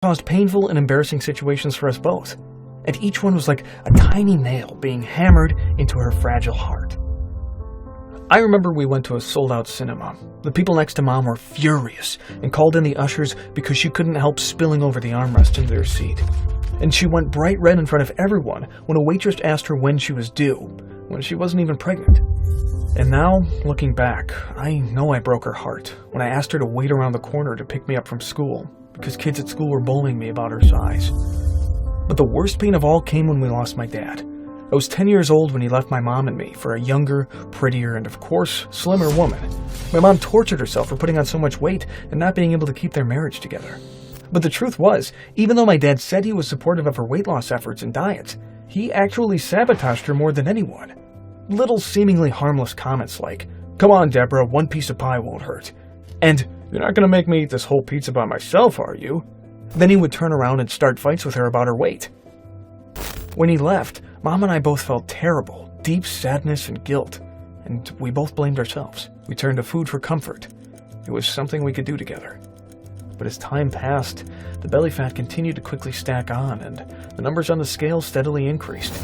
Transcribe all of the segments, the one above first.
caused painful and embarrassing situations for us both, and each one was like a tiny nail being hammered into her fragile heart. I remember we went to a sold-out cinema. The people next to Mom were furious and called in the ushers because she couldn't help spilling over the armrest into their seat. And she went bright red in front of everyone when a waitress asked her when she was due, when she wasn't even pregnant. And now, looking back, I know I broke her heart when I asked her to wait around the corner to pick me up from school because kids at school were bullying me about her size. But the worst pain of all came when we lost my dad. I was 10 years old when he left my mom and me for a younger, prettier, and of course, slimmer woman. My mom tortured herself for putting on so much weight and not being able to keep their marriage together. But the truth was, even though my dad said he was supportive of her weight loss efforts and diets, he actually sabotaged her more than anyone. Little seemingly harmless comments like, "Come on, Deborah, one piece of pie won't hurt," and "You're not going to make me eat this whole pizza by myself, are you?" Then he would turn around and start fights with her about her weight. When he left, Mom and I both felt terrible, deep sadness and guilt, and we both blamed ourselves. We turned to food for comfort. It was something we could do together. But as time passed, the belly fat continued to quickly stack on, and the numbers on the scale steadily increased.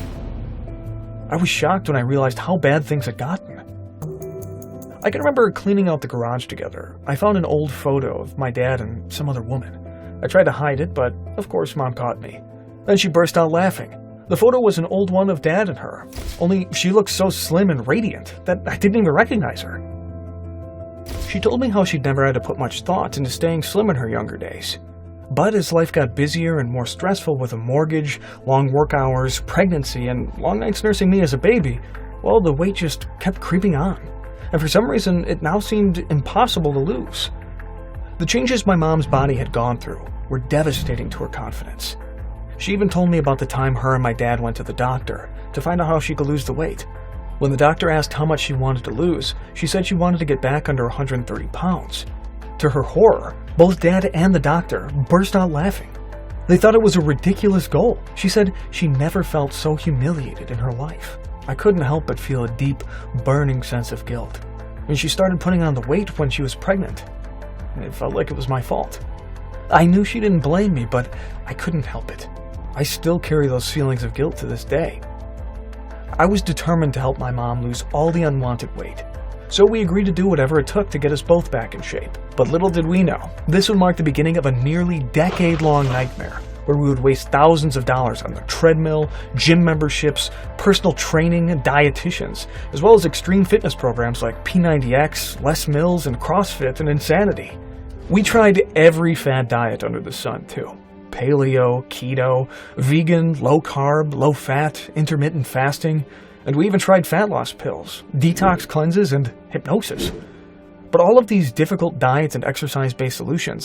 I was shocked when I realized how bad things had gotten. I can remember cleaning out the garage together. I found an old photo of my dad and some other woman. I tried to hide it, but of course Mom caught me. Then she burst out laughing. The photo was an old one of Dad and her, only she looked so slim and radiant that I didn't even recognize her. She told me how she'd never had to put much thought into staying slim in her younger days. But as life got busier and more stressful with a mortgage, long work hours, pregnancy, and long nights nursing me as a baby, well, the weight just kept creeping on. And for some reason, it now seemed impossible to lose. The changes my mom's body had gone through were devastating to her confidence. She even told me about the time her and my dad went to the doctor to find out how she could lose the weight. When the doctor asked how much she wanted to lose, she said she wanted to get back under 130 pounds. To her horror, both Dad and the doctor burst out laughing. They thought it was a ridiculous goal. She said she never felt so humiliated in her life. I couldn't help but feel a deep, burning sense of guilt. And she started putting on the weight when she was pregnant. It felt like it was my fault. I knew she didn't blame me, but I couldn't help it. I still carry those feelings of guilt to this day. I was determined to help my mom lose all the unwanted weight. So we agreed to do whatever it took to get us both back in shape. But little did we know, this would mark the beginning of a nearly decade-long nightmare, where we would waste thousands of dollars on the treadmill, gym memberships, personal training, and dietitians, as well as extreme fitness programs like P90X, Les Mills, and CrossFit and Insanity. We tried every fad diet under the sun, too. Paleo, keto, vegan, low-carb, low-fat, intermittent fasting, and we even tried fat loss pills, detox cleanses, and hypnosis. But all of these difficult diets and exercise-based solutions